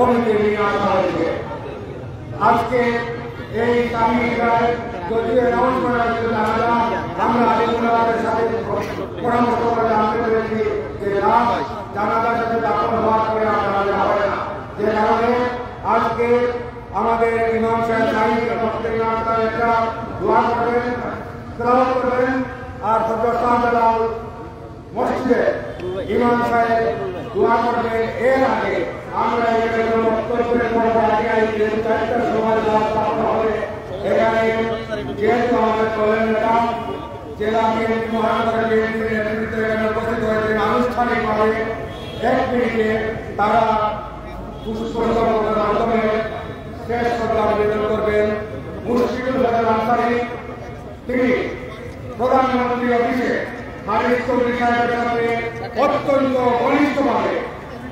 Committee নিয়ে আসা হয়েছে। আজকে এই তামিলনাড়ু যদিও অ্যানাউন্স করা হয়েছিল আমরা আলিমুল্লাহের সাথে পরামর্শ করে জানতে পেরেছি যে জানাজার সাথে দাফন হওয়ার পরে আপনারা হবে না, যে কারণে আজকে আমাদের ইমাম সাহেব ইমাম সাহেব একটা দোয়া করবেন, তেলাওয়াত করবেন, আর হযরত শাহজালাল মসজিদে ইমাম সাহেব দোয়া করবে। এর আগে আমরা এখানে বক্তব্যের চারটার সময় হবে। এখানে যেহেতু আমাদের কল্যাণটা জেলা বিএনপি মহানগর বিএনপির নেতৃত্বে এখানে উপস্থিত হয়েছে, আনুষ্ঠানিকভাবে 1 মিনিটে তারা পুষ্পস্তবকের মাধ্যমে শেষ শ্রদ্ধা নিবেদন করবেন। মুশফিকুল হাসান আনসারী তিনি প্রধানমন্ত্রী অফিসে হারিস চৌধুরী সাহেবের সাথে অত্যন্ত ঘনিষ্ঠভাবে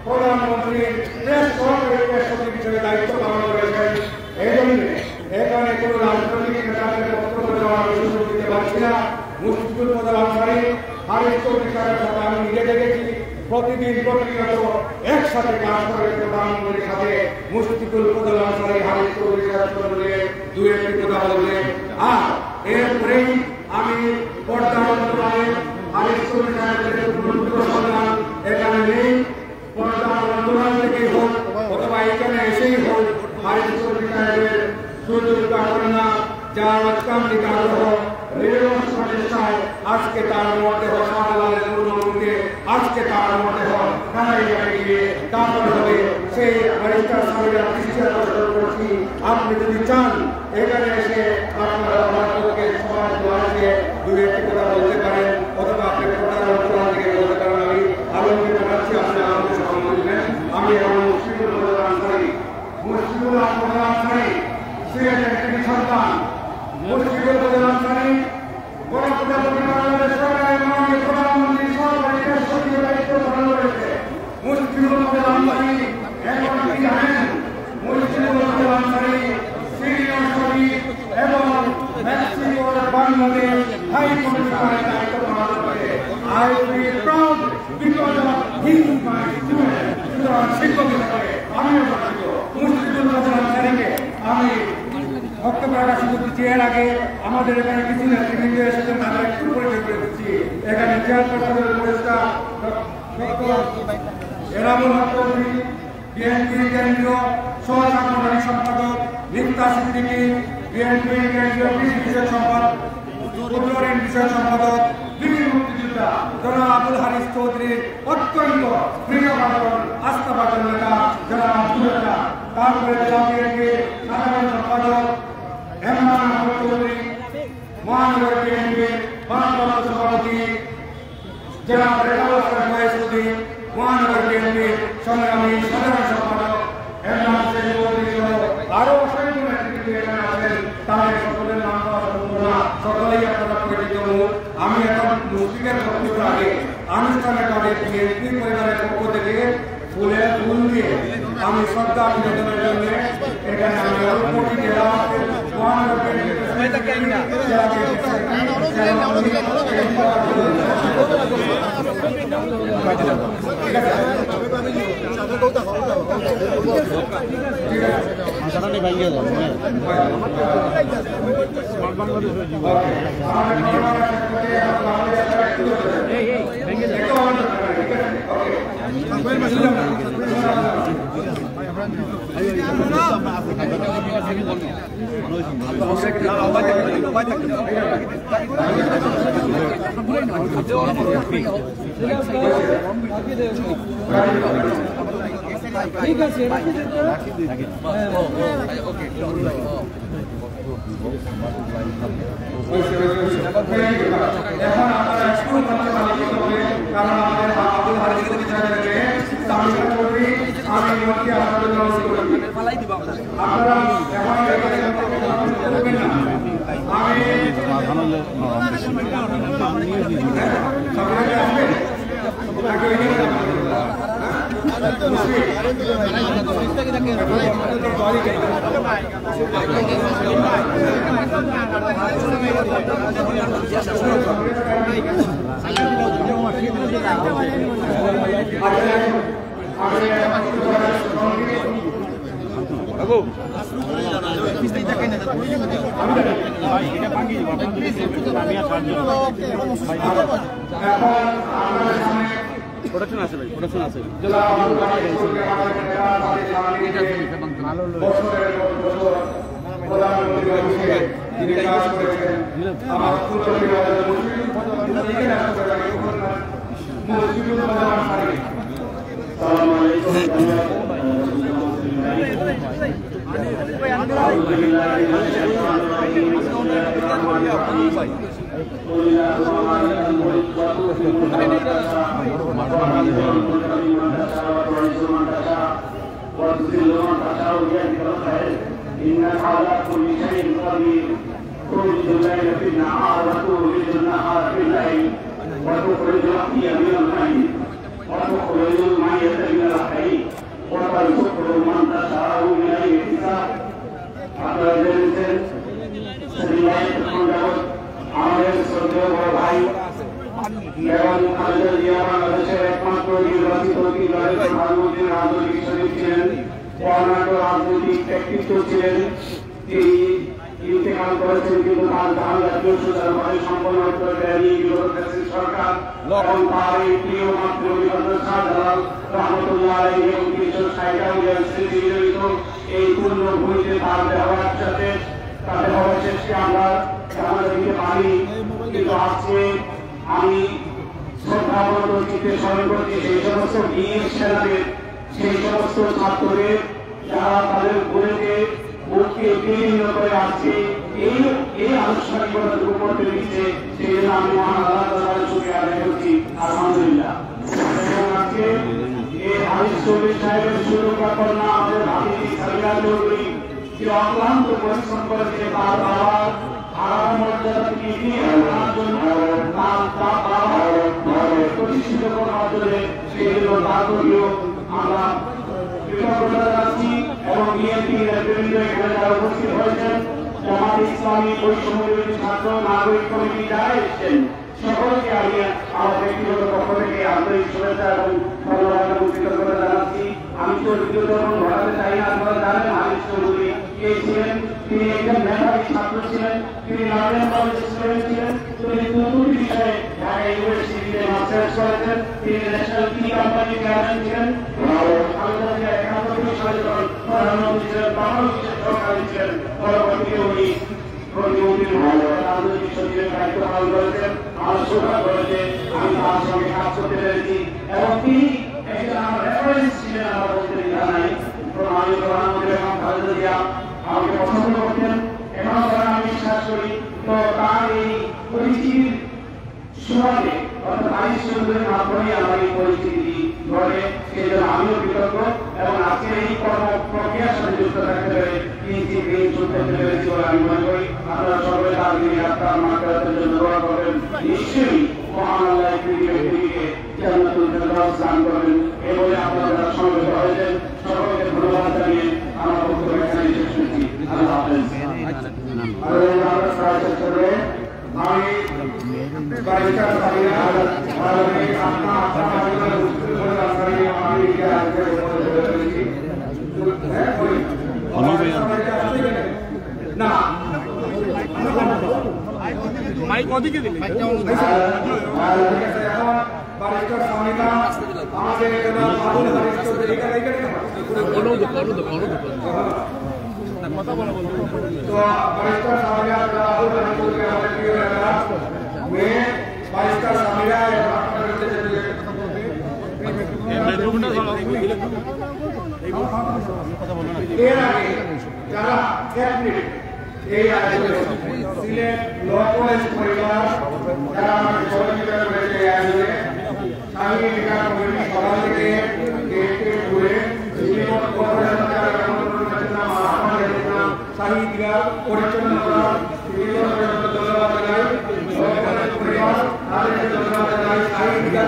প্রধানমন্ত্রীর প্রেস সচিব হিসেবে দায়িত্ব পালন করেছেন। এই জন্য এখানে কোনো রাজনৈতিক নেতাদের বক্তব্য দেওয়ার সুযোগ দিতে পারছি না। মুশফিকুল হাসান আনসারী হারিস চৌধুরী সাহেবের সাথে আমি নিজে দেখেছি, প্রতিদিন প্রতিনিয়ত একসাথে কাজ করে প্রধানমন্ত্রীর সাথে। মুশফিকুল হাসান আনসারী হারিস চৌধুরী সাহেব বলে দু একটি কথা বলবেন। আর এরপরেই আমি পর্দার অন্তরালে হারিস চৌধুরী সাহেবের সন্ধান এখানে নেই, পর্দার অন্তরাল থেকেই হোক অথবা এখানে এসেই হোক হারিস চৌধুরী সাহেবের সুযোগা কন্যা যার অত্যান্তিক আগ্রহ নিরলস প্রচেষ্টায় আজকে তার মরদেহ শাহজালালের পূর্ণমন্দিরে আজকে তার মরদেহ কানাইয়াকে গিয়ে দাফন হবে। সেই ব্যারিস্টার সাহেবের দৃষ্টি আকর্ষণ করছি, আপনি যদি চান এখানে এসে আপনারা আমার পক্ষে সমাজ দোয়াকে দু একটি কথা বলতে পারেন, অথবা আপনি প্রধান অন্তরাল থেকে বলতে পারেন। আমি আলমগীর জানাচ্ছি আপনি আমাদের সহমত দিবেন। আমি আমার মুশফিকুল হাসান আনসারী, মুশফিকুল হাসান আনসারী সিলেটের একটি সন্তান। মুশফিকুল হাসান আনসারী গণপ্রজাতন্ত্রী বাংলাদেশ সরকারের মাননীয় প্রধানমন্ত্রী সরকারি প্রেস সচিবের দায়িত্ব পালন করেছে। মুশফিকুল হাসান আনসারী এখন কি জানেন? মুশফিকুল হাসান আনসারী সিনিয়র সচিব এবং মেক্সিকোর বাংলাদেশ হাই কমিশনারের দায়িত্ব পালন করে। I feel proud because of him, my student. শিক্ষক হিসাবে আমিও গর্বিত। মুশফিকুল হাসান আনসারীকে আমি বক্তব্য রাখার সুযোগ দিচ্ছি। এর আগে আমাদের এখানে কিছু নেতৃবৃন্দ এসেছেন, তাদের একটু পরিচয় করে দিচ্ছি। এখানে চেয়ারপারসনের উপদেষ্টা এনামুল হক চৌধুরী, বিএনপির কেন্দ্রীয় সহসাংগঠনিক সম্পাদক মিফতা সিদ্দিকী, বিএনপির কেন্দ্রীয় বিষয় সম্পাদক উত্তরের বিষয় সম্পাদক বীর মুক্তিযোদ্ধা জনাব আবুল হারিস চৌধুরী, অত্যন্ত প্রিয় ভাজন আস্থাভাজন নেতা জনাব আব্দুল্লাহ, তারপরে জেলা বিএনপির সাধারণ সম্পাদক হেমমান আহমদ চৌধুরী, মহানগর বিএনপির ভারপ্রাপ্ত সভাপতি জনাব রেজাউল হাসান মহেশউদ্দিন, মহানগর বিএনপির সংগ্রামী সাধারণ সম্পাদক হেমমান শেখ চৌধুরী সহ আরো অসংখ্য নেতৃত্ব এখানে আছেন। তাদের সকলের নাম সকলেই আপনারা পরিচিত মুখ। আমি এখন মুশফিকের বক্তব্যের আগে আনুষ্ঠানিকভাবে বিএনপি পরিবারের পক্ষ থেকে ফুল দিয়ে আমি শ্রদ্ধা নিবেদনের জন্য এখানে আমি অল্পটি জেলা ঠিক আছে এখন আপনারা শুরু করতে পারবেন, কারণ আমাদের আবুল হারিস চৌধুরী আমি মধ্যে আপনাদের অনুরোধ করি আপনারা এখন করবেন না। আমি সবাইকে আসবে তাকে আমি প্রোডাকশন আছে ভাই, প্রোডাকশন আছে। তিনি কাজ করেছেন আমার إنك على كل شيء قدير تولد الليل في النهار وتولد النهار في الليل وتخرج الحي من الميت وتخرج الميت من الحي وترزق من تشاء بغير حساب আপনারা জেনেছেন আমাদের শ্রদ্ধেয় বড় ভাই এবং খালেদা জিয়া বাংলাদেশের একমাত্র নির্বাচিত প্রধানমন্ত্রী রাজনৈতিক শরীর ছিলেন, কর্ণাটক রাজনৈতিক ব্যক্তিত্ব ছিলেন। তিনি ইন্তেকাল করেছেন, কিন্তু তার ধান জাতীয় সুচারুভাবে সম্পন্ন করেনি সরকার এবং তার এই প্রিয় মাতৃ শাহজালাল রহমতুল্লাহ আলাইহি এবং 360 স্মৃতি জড়িত এই পূর্ণ ভূমিতে তার ব্যবহার সাথে তাদের অবশেষকে আমরা জানা দিতে পারি। কিন্তু আজকে আমি শ্রদ্ধাবনত চিত্তে স্মরণ করছি সেই সমস্ত বীর সেনাদের, সেই সমস্ত ছাত্রদের যারা তাদের ভূমিতে বুককে বিলীন করে আসছে, এই আনুষ্ঠানিকতাটুকু করতে দিচ্ছে। সেই জন্য আমি মহান আল্লাহ তাআলার শুকরিয়া আদায় করছি, আলহামদুলিল্লাহ। এবং আজকে এই হাদিস চৌধুরী সাহেবের সুরক্ষা কন্যা আমাদের ভাবিজি সাবিনা চৌধুরী যে অক্লান্ত পরিশ্রম করেছে তার বাবার হারাম মর্যাদা থেকে এগিয়ে আনার জন্য, তার বাবার প্রতিষ্ঠিত করার জন্য সেই জন্য তাদেরকেও আমরা কৃতজ্ঞতা জানাচ্ছি। এবং বিএনপির নেতৃবৃন্দ এখানে যারা উপস্থিত হয়েছেন, জামাত ইসলামী বৈষম্য বিরোধী ছাত্র নাগরিক কমিটি যারা এসেছেন, সকলকে আমি আমার ব্যক্তিগত পক্ষ থেকে আন্তরিক শুভেচ্ছা এবং ধন্যবাদ এবং কৃতজ্ঞতা জানাচ্ছি। আমি তো বিদ্যুৎকরণ ঘটাতে চাই না, আপনারা জানেন হাদিস চৌধুরী কে ছিলেন। তিনি একজন মেধাবী ছাত্র ছিলেন, তিনি নারায়ণ কলেজের স্টুডেন্ট ছিলেন, তিনি দুটি বিষয়ে ঢাকা ইউনিভার্সিটিতে মাস্টার্স করেছেন। তিনি ন্যাশনাল টি কোম্পানি চেয়ারম্যান ছিলেন, প্রধানমন্ত্রী ছিলেন, বাংলাদেশের সরকারি ছিলেন। পরবর্তীতে উনি প্রতিমন্ত্রী রাজনৈতিক সচিবের দায়িত্ব পালন করেছেন। আমার সৌভাগ্য হয়েছে আমি তার সঙ্গে কাজ করতে পেরেছি এবং তিনি একজন আমার রেফারেন্স ছিলেন। আমার বলতে দ্বিধা নাই, আমি প্রধানমন্ত্রী এবং খালেদা জিয়া আমাকে পছন্দ করতেন, এখনো তারা আমি বিশ্বাস করি। তো তার এই পরিচিতির সুবাদে অর্থাৎ হাদিস চৌধুরীর মাধ্যমে আমার এই পরিস্থিতি ঘটে, সেই জন্য আমিও কৃতজ্ঞ এবং আজকের এই কর্ম প্রক্রিয়ার সাথে যুক্ত থাকতে পেরে চলতে পেরেছি বলে আমি মনে করি। আপনারা সবাই তার আপনার মাত্রার জন্য দোয়া করবেন, নিশ্চয়ই মহান আল্লাহ পৃথিবীকে জান্নাতুল ফেরদাউস দান করবেন। এই বলে আপনারা যারা সমবেত হয়েছেন সকলকে ধন্যবাদ জানিয়ে আমার বক্তব্য এখানে শেষ করছি। আল্লাহ হাফেজ। আমি বারিকার সাবিনা আমি না মাইক ওদিকে দিলে বারিকার সাবিনা আমাদের কথা বলা বলতে তো বারিকার সাবিনা মেয়ে বারিকার সাবিনা এর আগে যারা এই আয়োজনে সিলেট ল কলেজ পরিবার যারা আমাকে সহযোগিতা করেছে এই আয়োজনে আমি এটা কমিটি সভা থেকে গেটে ঘুরে সাহিত্যিকা পরিচালনা করা ধন্যবাদ জানাই, পরিবার তাদেরকে ধন্যবাদ জানাই, সাহিত্যিকা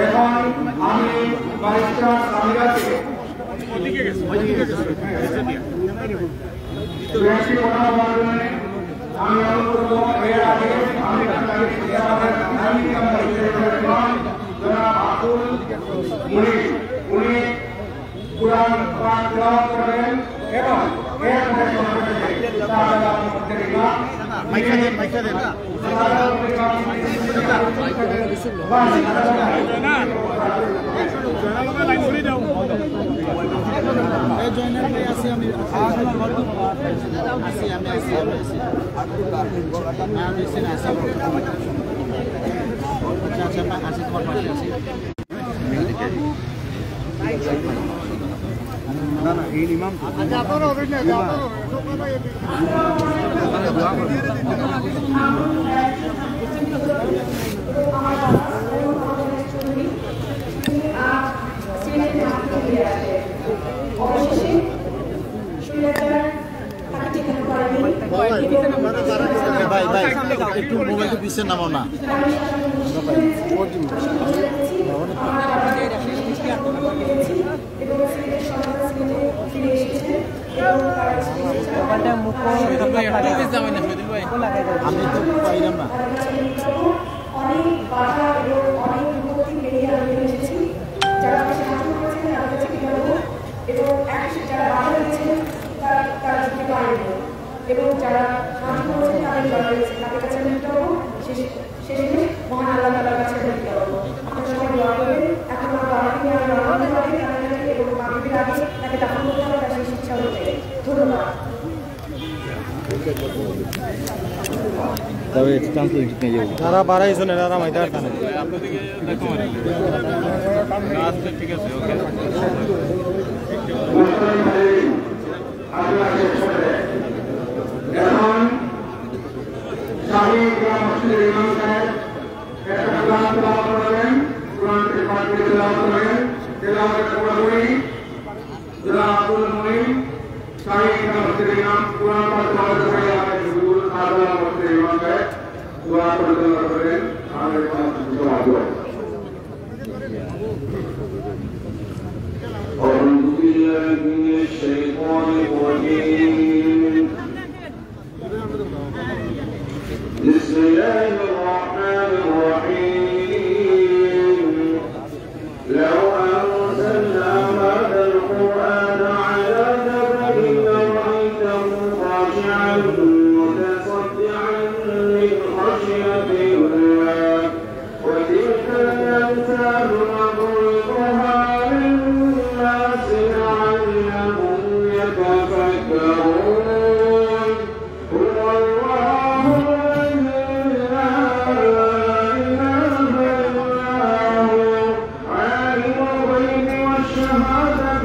এখন আমি বারিস্টার সামিরাকে বেশি কথা বলার জন্য আমি অনুরোধ করব এর আগে আমি উনি কুরআন পাঠ তেলাওয়াত করবেন এবং এরপরে মাইকা দেন না না এই ইমাম ভাই একটু মোবাইলটা পিছিয়ে নামাও না আমি তো পাইলাম না অনেক বাধা এবং অনেক বিপত্তি পেরিয়ে আমি এসেছি যারা সাহায্য করেছেন তাদের কাছে কি বলবো এবং যারা বাধা দিয়েছেন তারা যদি পারেনি এবং যারা সাহায্য করেছেন তাদের দরকার রয়েছে তাদের কাছে আমি দিতে হবো শেষে মহান আল্লাহ তাআলার কাছে আমি দিতে হবো আপনার সবাই দোয়া করবেন এখন আমার বাবাকে আমি রওনা করি এবং মাগরিবের আগে তাকে দাফন করতে হবে তার সেই শিক্ষা অনুযায়ী ধন্যবাদ তবে তারা বাড়াইছে না তারা মাইদার টানে ঠিক আছে ওকে এখন শাহী গ্রাম মসজিদের ইমাম সাহেব একটা কোরআন তেলাওয়াত করবেন কোরআনকে পাঠ করে তেলাওয়াত করবেন তেলাওয়াতের পুরোপুরি আব্দুল মুনিম শাহী গ্রাম মসজিদের ইমাম কোরআন পাঠ তেলাওয়াত করে আমাদের হুজুর আল্লাহ মসজিদের ইমাম সাহেব দোয়া করে তেলাওয়াত করেন আমাদের দোয়া করুন أعوذ بالله من الشيطان الرجيم بسم الله الرحمن الرحيم لو أنزلنا هذا القرآن على جبل لرأيته خاشعا متصدعا من خشية الله وتلك الأمثال نضربها للناس لعلهم يتفكرون هو الله لا إله إلا هو عالم الغيب والشهادة